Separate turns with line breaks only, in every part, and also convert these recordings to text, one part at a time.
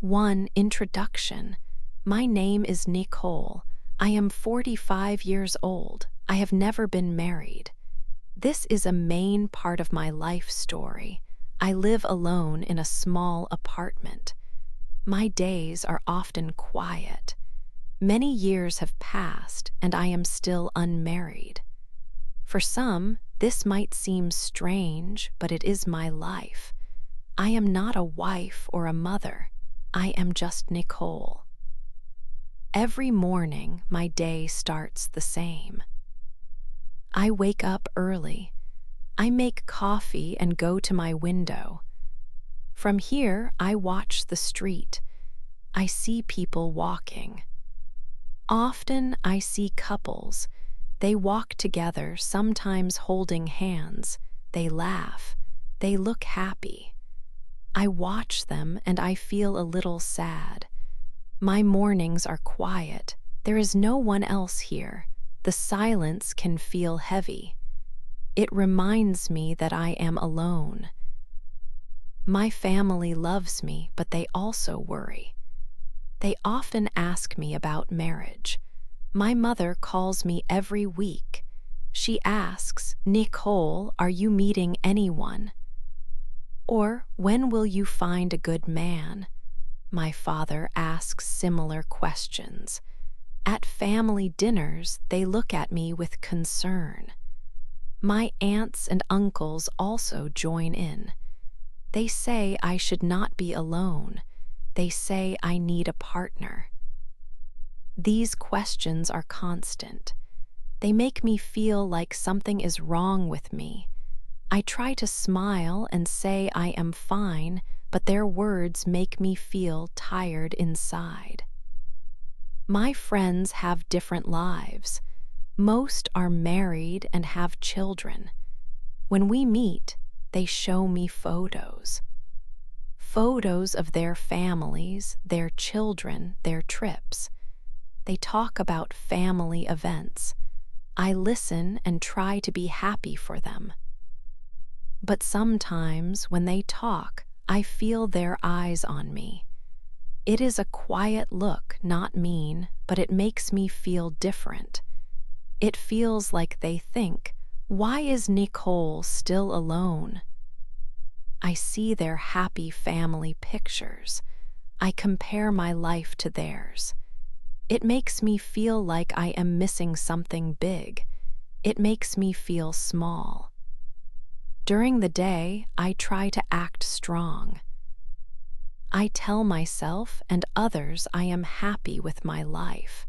Introduction. My name is Nicole. I am 45 years old. I have never been married. This is a main part of my life story. I live alone in a small apartment. My days are often quiet. Many years have passed and I am still unmarried. For some, this might seem strange, but it is my life. I am not a wife or a mother. I am just Nicole. Every morning, my day starts the same. I wake up early. I make coffee and go to my window. From here, I watch the street. I see people walking. Often, I see couples. They walk together, sometimes holding hands. They laugh. They look happy. I watch them and I feel a little sad. My mornings are quiet. There is no one else here. The silence can feel heavy. It reminds me that I am alone. My family loves me, but they also worry. They often ask me about marriage. My mother calls me every week. She asks, "Nicole, are you meeting anyone?" Or, "When will you find a good man?" My father asks similar questions. At family dinners, they look at me with concern. My aunts and uncles also join in. They say I should not be alone. They say I need a partner. These questions are constant. They make me feel like something is wrong with me. I try to smile and say I am fine, but their words make me feel tired inside. My friends have different lives. Most are married and have children. When we meet, they show me photos. Photos of their families, their children, their trips. They talk about family events. I listen and try to be happy for them. But sometimes when they talk, I feel their eyes on me. It is a quiet look, not mean, but it makes me feel different. It feels like they think, "Why is Nicole still alone?" I see their happy family pictures. I compare my life to theirs. It makes me feel like I am missing something big. It makes me feel small. During the day, I try to act strong. I tell myself and others I am happy with my life.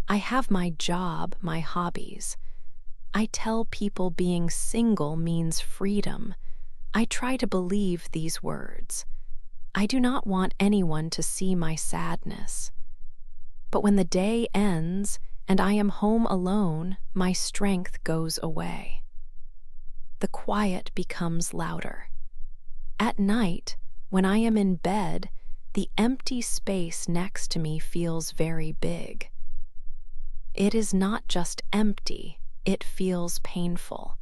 I have my job, my hobbies. I tell people being single means freedom. I try to believe these words. I do not want anyone to see my sadness. But when the day ends and I am home alone, my strength goes away. The quiet becomes louder. At night, when I am in bed, the empty space next to me feels very big. It is not just empty, it feels painful.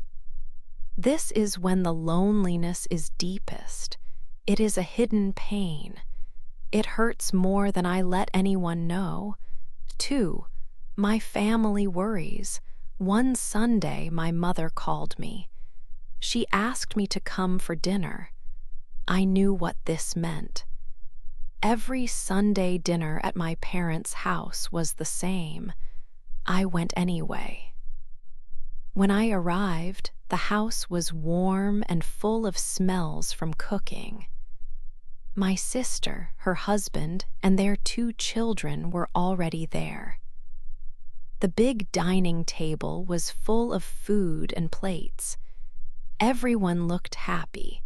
This is when the loneliness is deepest. It is a hidden pain. It hurts more than I let anyone know. 2. My family worries. One Sunday, my mother called me. She asked me to come for dinner. I knew what this meant. Every Sunday dinner at my parents' house was the same. I went anyway. When I arrived, the house was warm and full of smells from cooking. My sister, her husband, and their 2 children were already there. The big dining table was full of food and plates. Everyone looked happy,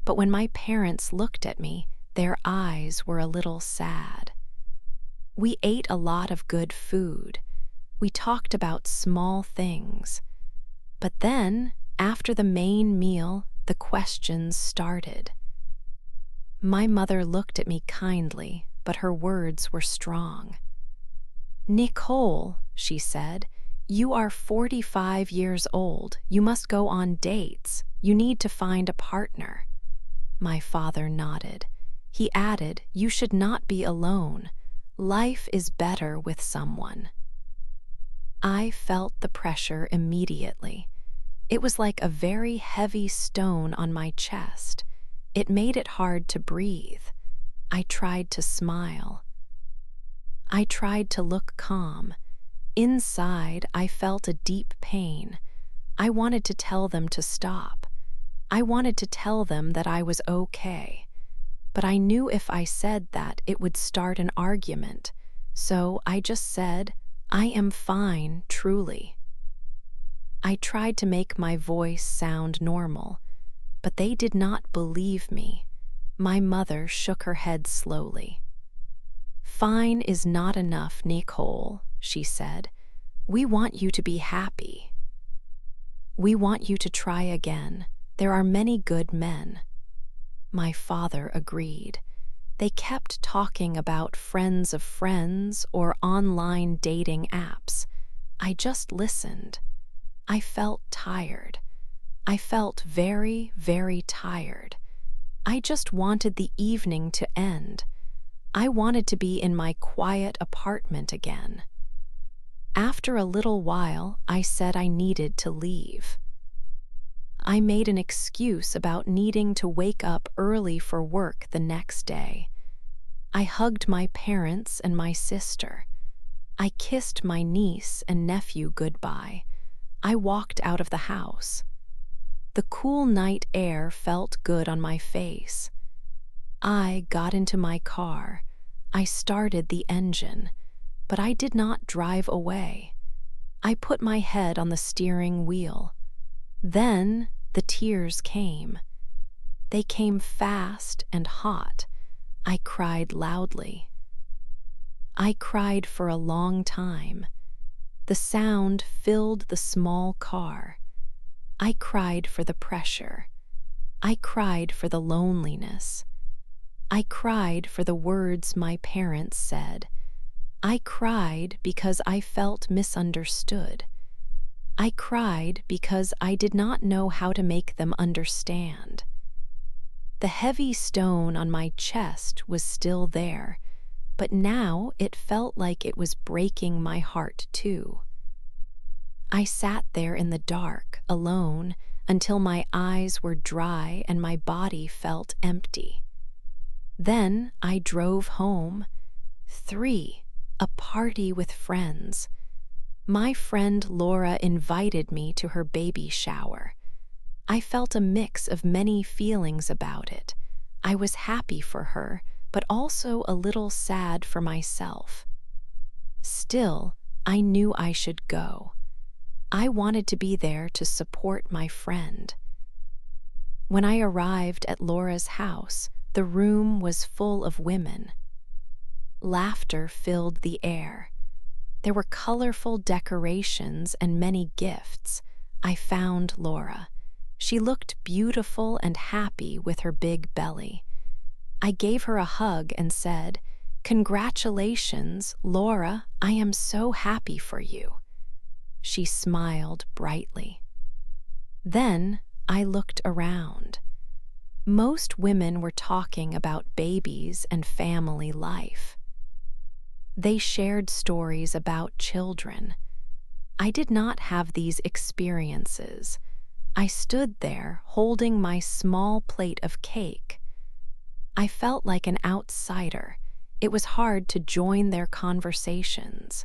but when my parents looked at me, their eyes were a little sad. We ate a lot of good food. We talked about small things. But then, after the main meal, the questions started. My mother looked at me kindly, but her words were strong. "Nicole," she said, "you are 45 years old. You must go on dates. You need to find a partner." My father nodded. He added, "You should not be alone. Life is better with someone." I felt the pressure immediately. It was like a very heavy stone on my chest. It made it hard to breathe. I tried to smile. I tried to look calm. Inside, I felt a deep pain. I wanted to tell them to stop. I wanted to tell them that I was okay. But I knew if I said that, it would start an argument. So I just said, "I am fine, truly." I tried to make my voice sound normal, but they did not believe me. My mother shook her head slowly. "Fine is not enough, Nicole," she said. "We want you to be happy. We want you to try again. There are many good men." My father agreed. They kept talking about friends of friends or online dating apps. I just listened. I felt tired. I felt very, very tired. I just wanted the evening to end. I wanted to be in my quiet apartment again. After a little while, I said I needed to leave. I made an excuse about needing to wake up early for work the next day. I hugged my parents and my sister. I kissed my niece and nephew goodbye. I walked out of the house. The cool night air felt good on my face. I got into my car. I started the engine, but I did not drive away. I put my head on the steering wheel. Then the tears came. They came fast and hot. I cried loudly. I cried for a long time. The sound filled the small car. I cried for the pressure. I cried for the loneliness. I cried for the words my parents said. I cried because I felt misunderstood. I cried because I did not know how to make them understand. The heavy stone on my chest was still there, but now it felt like it was breaking my heart too. I sat there in the dark, alone, until my eyes were dry and my body felt empty. Then I drove home. 3, a party with friends. My friend Laura invited me to her baby shower. I felt a mix of many feelings about it. I was happy for her, but also a little sad for myself. Still, I knew I should go. I wanted to be there to support my friend. When I arrived at Laura's house, the room was full of women. Laughter filled the air. There were colorful decorations and many gifts. I found Laura. She looked beautiful and happy with her big belly. I gave her a hug and said, "Congratulations, Laura, I am so happy for you." She smiled brightly. Then I looked around. Most women were talking about babies and family life. They shared stories about children. I did not have these experiences. I stood there holding my small plate of cake. I felt like an outsider. It was hard to join their conversations.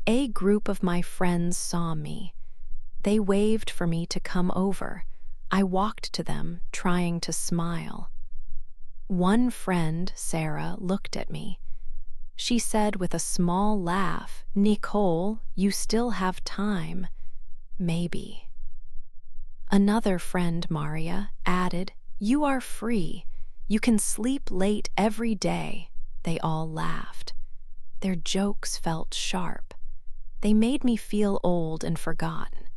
A group of my friends saw me. They waved for me to come over. I walked to them, trying to smile. One friend, Sarah, looked at me. She said with a small laugh, "Nicole, you still have time. Maybe." Another friend, Maria, added, "You are free. You can sleep late every day." They all laughed. Their jokes felt sharp. They made me feel old and forgotten.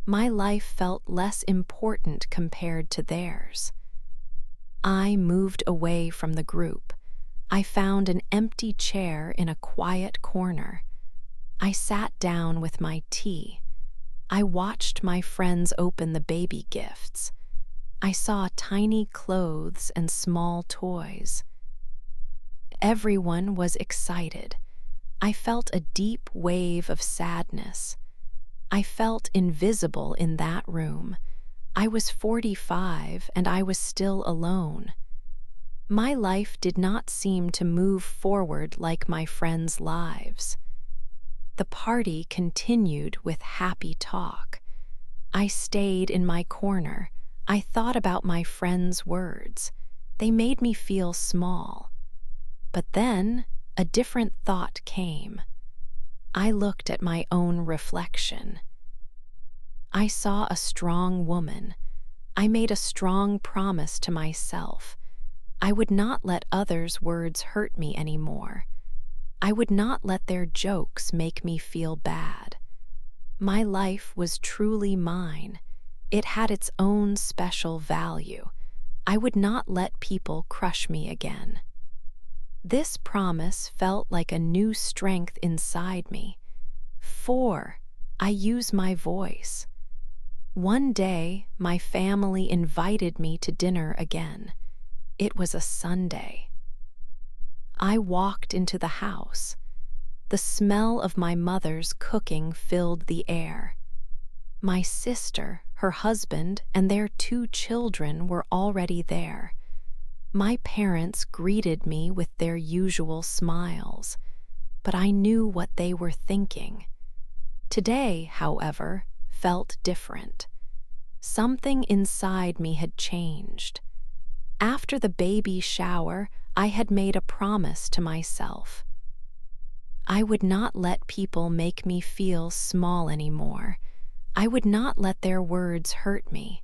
My life felt less important compared to theirs. I moved away from the group. I found an empty chair in a quiet corner. I sat down with my tea. I watched my friends open the baby gifts. I saw tiny clothes and small toys. Everyone was excited. I felt a deep wave of sadness. I felt invisible in that room. I was 45 and I was still alone. My life did not seem to move forward like my friends' lives. The party continued with happy talk. I stayed in my corner. I thought about my friends' words. They made me feel small. But then a different thought came. I looked at my own reflection. I saw a strong woman. I made a strong promise to myself. I would not let others' words hurt me anymore. I would not let their jokes make me feel bad. My life was truly mine. It had its own special value. I would not let people crush me again. This promise felt like a new strength inside me. 4. I use my voice. One day, my family invited me to dinner again. It was a Sunday. I walked into the house. The smell of my mother's cooking filled the air. My sister, her husband, and their 2 children were already there. My parents greeted me with their usual smiles, but I knew what they were thinking. Today, however, felt different. Something inside me had changed. After the baby shower, I had made a promise to myself. I would not let people make me feel small anymore. I would not let their words hurt me.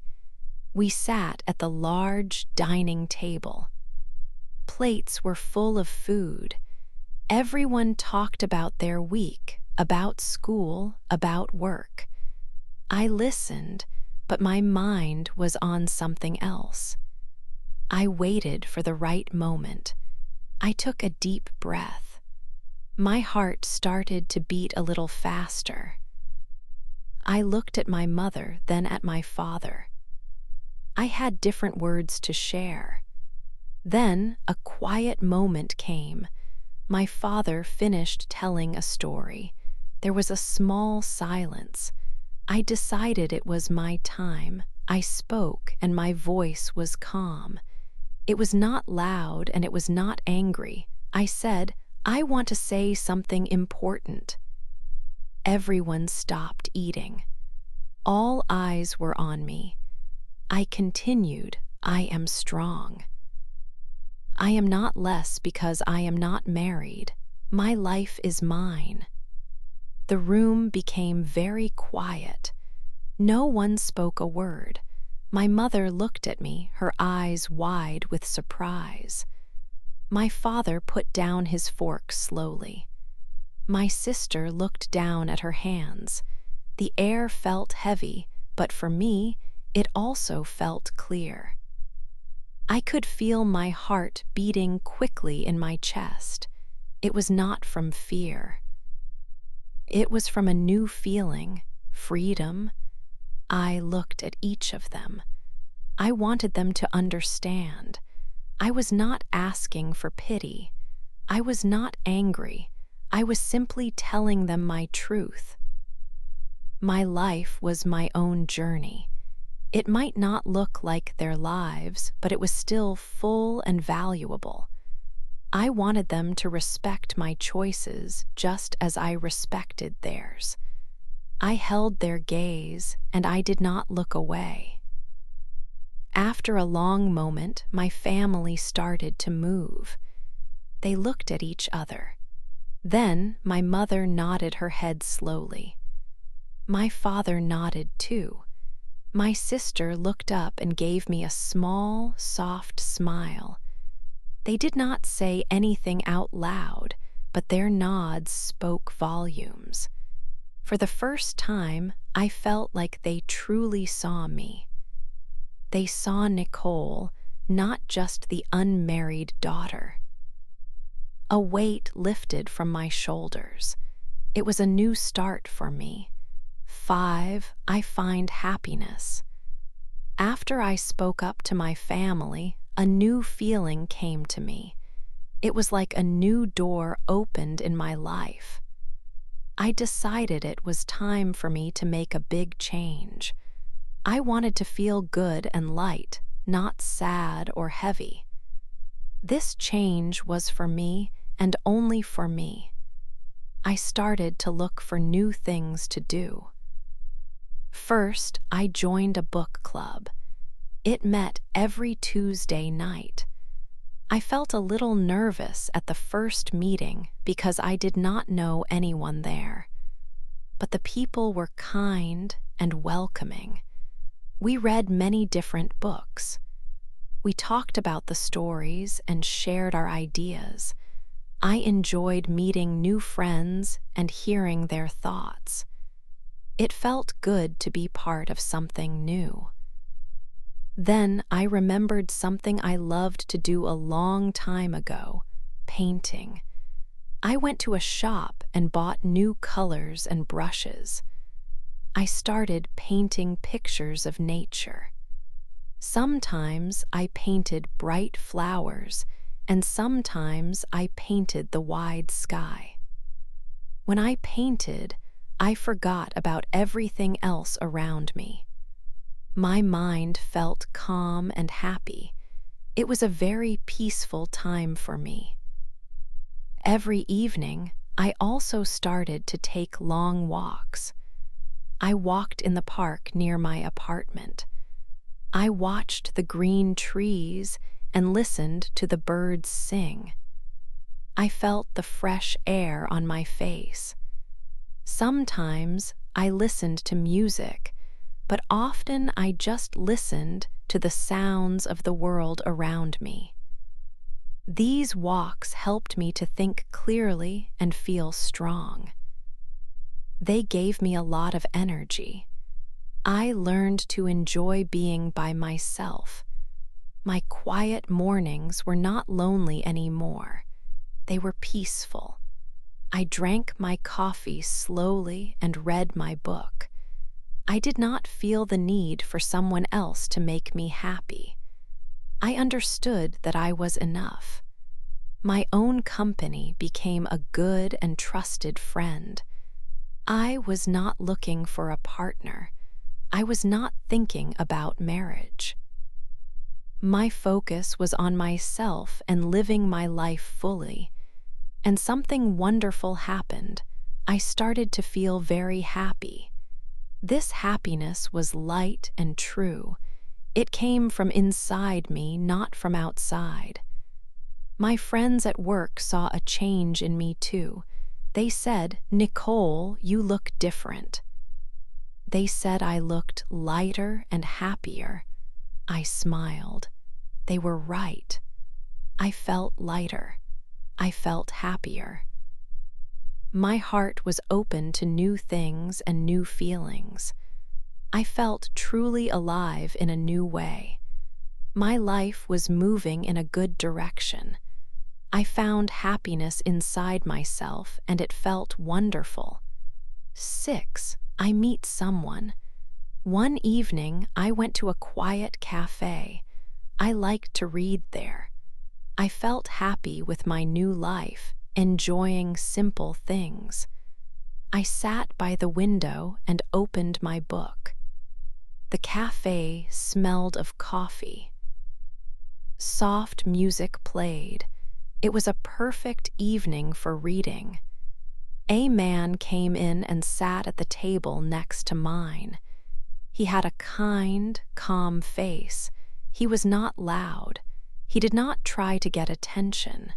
We sat at the large dining table. Plates were full of food. Everyone talked about their week, about school, about work. I listened, but my mind was on something else. I waited for the right moment. I took a deep breath. My heart started to beat a little faster. I looked at my mother, then at my father. I had different words to share. Then a quiet moment came. My father finished telling a story. There was a small silence. I decided it was my time. I spoke, and my voice was calm. It was not loud, and it was not angry. I said, "I want to say something important." Everyone stopped eating. All eyes were on me. I continued, "I am strong. I am not less because I am not married. My life is mine." The room became very quiet. No one spoke a word. My mother looked at me, her eyes wide with surprise. My father put down his fork slowly. My sister looked down at her hands. The air felt heavy, but for me, it also felt clear. I could feel my heart beating quickly in my chest. It was not from fear. It was from a new feeling, freedom. I looked at each of them. I wanted them to understand. I was not asking for pity. I was not angry. I was simply telling them my truth. My life was my own journey. It might not look like their lives, but it was still full and valuable. I wanted them to respect my choices just as I respected theirs. I held their gaze, and I did not look away. After a long moment, my family started to move. They looked at each other. Then my mother nodded her head slowly. My father nodded too. My sister looked up and gave me a small, soft smile. They did not say anything out loud, but their nods spoke volumes. For the first time, I felt like they truly saw me. They saw Nicole, not just the unmarried daughter. A weight lifted from my shoulders. It was a new start for me. 5, I find happiness. After I spoke up to my family, a new feeling came to me. It was like a new door opened in my life. I decided it was time for me to make a big change. I wanted to feel good and light, not sad or heavy. This change was for me and only for me. I started to look for new things to do. First, I joined a book club. It met every Tuesday night. I felt a little nervous at the first meeting because I did not know anyone there. But the people were kind and welcoming. We read many different books. We talked about the stories and shared our ideas. I enjoyed meeting new friends and hearing their thoughts. It felt good to be part of something new. Then I remembered something I loved to do a long time ago: painting. I went to a shop and bought new colors and brushes. I started painting pictures of nature. Sometimes I painted bright flowers, and sometimes I painted the wide sky. When I painted, I forgot about everything else around me. My mind felt calm and happy. It was a very peaceful time for me. Every evening, I also started to take long walks. I walked in the park near my apartment. I watched the green trees and listened to the birds sing. I felt the fresh air on my face. Sometimes I listened to music, but often I just listened to the sounds of the world around me. These walks helped me to think clearly and feel strong. They gave me a lot of energy. I learned to enjoy being by myself. My quiet mornings were not lonely anymore. They were peaceful. I drank my coffee slowly and read my book. I did not feel the need for someone else to make me happy. I understood that I was enough. My own company became a good and trusted friend. I was not looking for a partner. I was not thinking about marriage. My focus was on myself and living my life fully. And something wonderful happened. I started to feel very happy. This happiness was light and true. It came from inside me, not from outside. My friends at work saw a change in me too. They said, "Nicole, you look different." They said I looked lighter and happier. I smiled. They were right. I felt lighter. I felt happier. My heart was open to new things and new feelings. I felt truly alive in a new way. My life was moving in a good direction. I found happiness inside myself, and it felt wonderful. 6. I meet someone. One evening, I went to a quiet cafe. I liked to read there. I felt happy with my new life, enjoying simple things. I sat by the window and opened my book. The cafe smelled of coffee. Soft music played. It was a perfect evening for reading. A man came in and sat at the table next to mine. He had a kind, calm face. He was not loud. He did not try to get attention.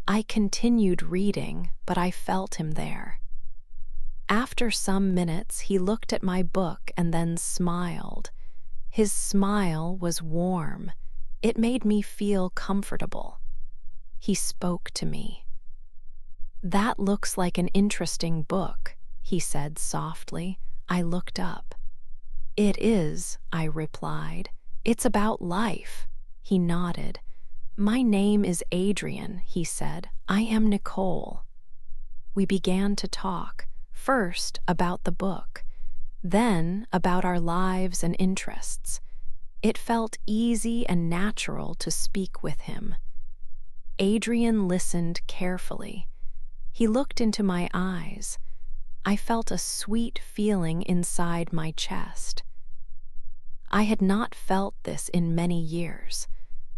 I continued reading, but I felt him there. After some minutes, he looked at my book and then smiled. His smile was warm. It made me feel comfortable. He spoke to me. "That looks like an interesting book," he said softly. I looked up. "It is," I replied. "It's about life." He nodded. "My name is Adrian," he said. "I am Nicole." We began to talk, first about the book, then about our lives and interests. It felt easy and natural to speak with him. Adrian listened carefully. He looked into my eyes. I felt a sweet feeling inside my chest. I had not felt this in many years.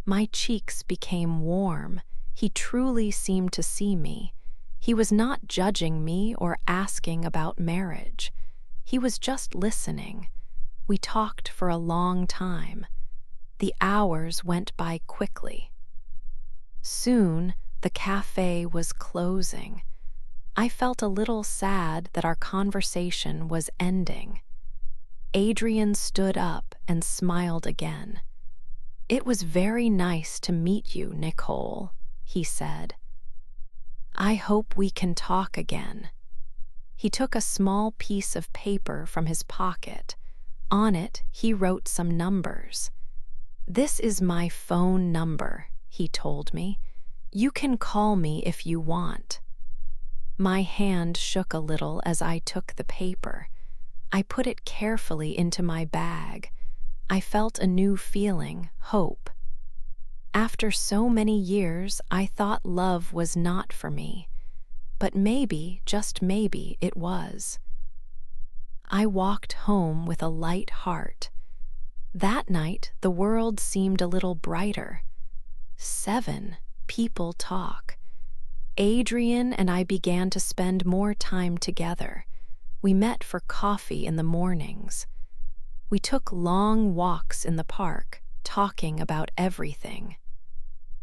My cheeks became warm. He truly seemed to see me. He was not judging me or asking about marriage. He was just listening. We talked for a long time. The hours went by quickly. Soon, the cafe was closing. I felt a little sad that our conversation was ending. Adrian stood up and smiled again. "It was very nice to meet you, Nicole," he said. "I hope we can talk again." He took a small piece of paper from his pocket. On it, he wrote some numbers. "This is my phone number," he told me. "You can call me if you want." My hand shook a little as I took the paper. I put it carefully into my bag. I felt a new feeling, hope. After so many years, I thought love was not for me. But maybe, just maybe, it was. I walked home with a light heart. That night, the world seemed a little brighter. 7 people talk. Adrian and I began to spend more time together. We met for coffee in the mornings. We took long walks in the park, talking about everything.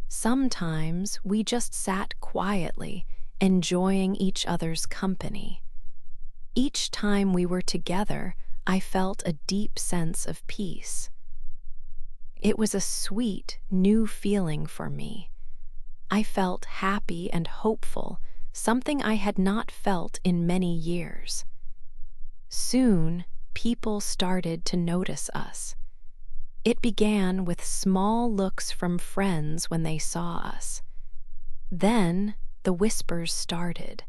Sometimes we just sat quietly, enjoying each other's company. Each time we were together, I felt a deep sense of peace. It was a sweet, new feeling for me. I felt happy and hopeful, something I had not felt in many years. Soon, people started to notice us. It began with small looks from friends when they saw us. Then, the whispers started.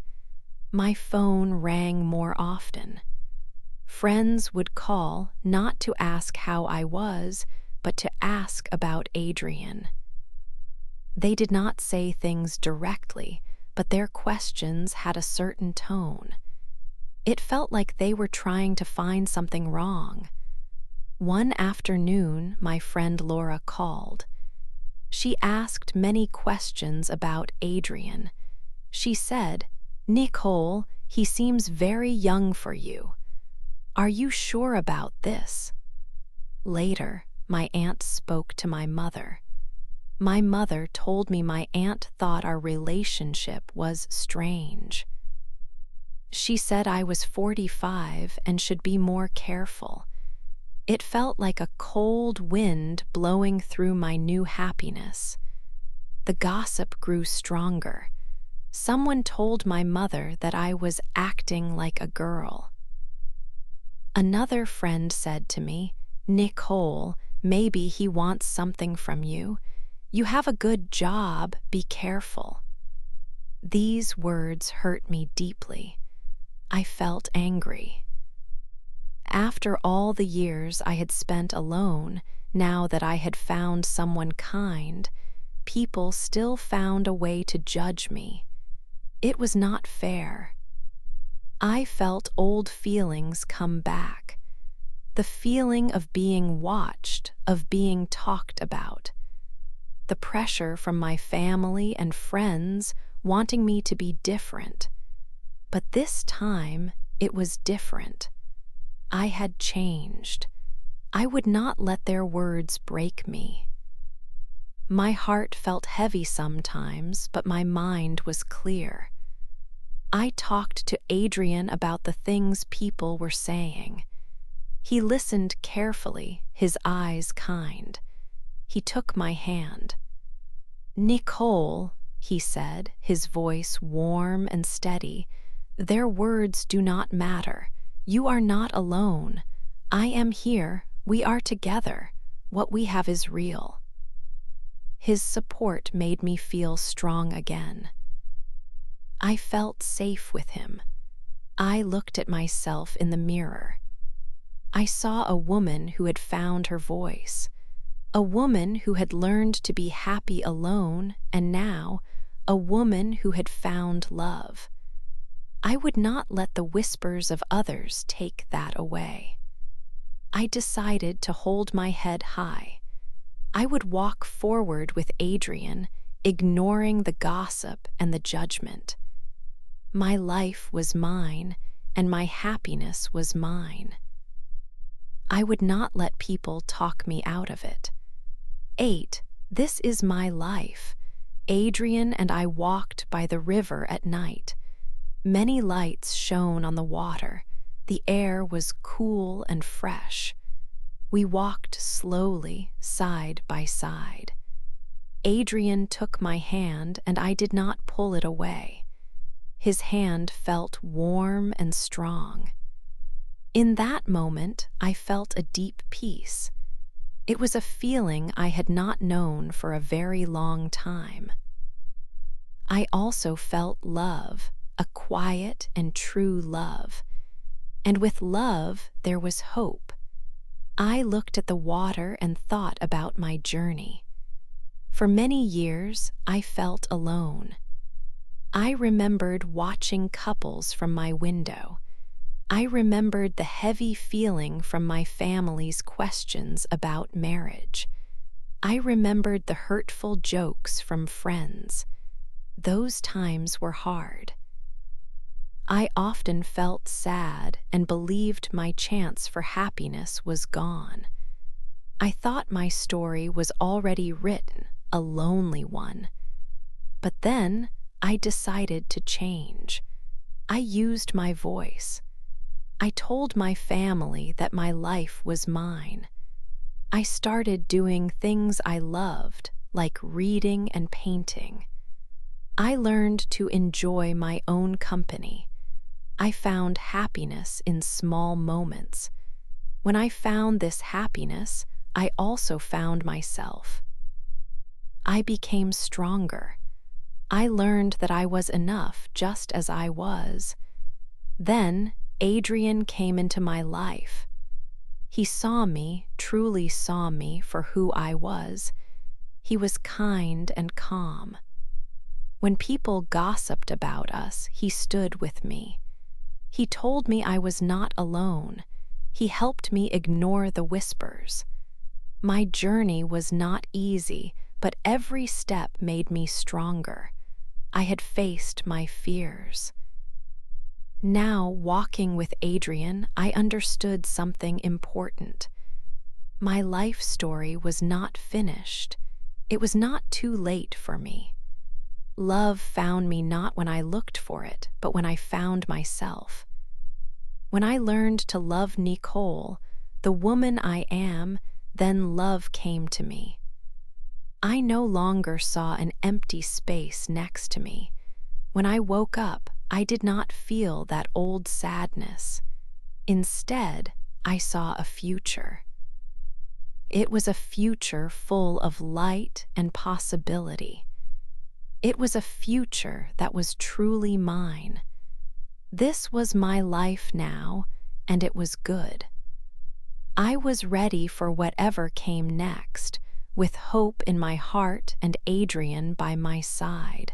My phone rang more often. Friends would call not to ask how I was, but to ask about Adrian. They did not say things directly, but their questions had a certain tone. It felt like they were trying to find something wrong. One afternoon, my friend Laura called. She asked many questions about Adrian. She said, "Nicole, he seems very young for you. Are you sure about this?" Later, my aunt spoke to my mother. My mother told me my aunt thought our relationship was strange. She said I was 45 and should be more careful. It felt like a cold wind blowing through my new happiness. The gossip grew stronger. Someone told my mother that I was acting like a girl. Another friend said to me, "Nicole, maybe he wants something from you. You have a good job, be careful." These words hurt me deeply. I felt angry. After all the years I had spent alone, now that I had found someone kind, people still found a way to judge me. It was not fair. I felt old feelings come back. The feeling of being watched, of being talked about. The pressure from my family and friends wanting me to be different. But this time, it was different. I had changed. I would not let their words break me. My heart felt heavy sometimes, but my mind was clear. I talked to Adrian about the things people were saying. He listened carefully, his eyes kind. He took my hand. "Nicole," he said, his voice warm and steady, "their words do not matter. You are not alone. I am here. We are together. What we have is real." His support made me feel strong again. I felt safe with him. I looked at myself in the mirror. I saw a woman who had found her voice. A woman who had learned to be happy alone, and now a woman who had found love. I would not let the whispers of others take that away. I decided to hold my head high. I would walk forward with Adrian, ignoring the gossip and the judgment. My life was mine, and my happiness was mine. I would not let people talk me out of it. 8. This is my life. Adrian and I walked by the river at night. Many lights shone on the water. The air was cool and fresh. We walked slowly, side by side. Adrian took my hand, and I did not pull it away. His hand felt warm and strong. In that moment, I felt a deep peace. It was a feeling I had not known for a very long time. I also felt love, a quiet and true love. And with love, there was hope. I looked at the water and thought about my journey. For many years, I felt alone. I remembered watching couples from my window. I remembered the heavy feeling from my family's questions about marriage. I remembered the hurtful jokes from friends. Those times were hard. I often felt sad and believed my chance for happiness was gone. I thought my story was already written, a lonely one. But then I decided to change. I used my voice. I told my family that my life was mine. I started doing things I loved, like reading and painting. I learned to enjoy my own company. I found happiness in small moments. When I found this happiness, I also found myself. I became stronger. I learned that I was enough just as I was. Then Adrian came into my life. He saw me, truly saw me for who I was. He was kind and calm. When people gossiped about us, he stood with me. He told me I was not alone. He helped me ignore the whispers. My journey was not easy, but every step made me stronger. I had faced my fears. Now, walking with Adrian, I understood something important. My life story was not finished. It was not too late for me. Love found me not when I looked for it, but when I found myself. When I learned to love Nicole, the woman I am, then love came to me. I no longer saw an empty space next to me. When I woke up, I did not feel that old sadness. Instead, I saw a future. It was a future full of light and possibility. It was a future that was truly mine. This was my life now, and it was good. I was ready for whatever came next, with hope in my heart and Adrian by my side.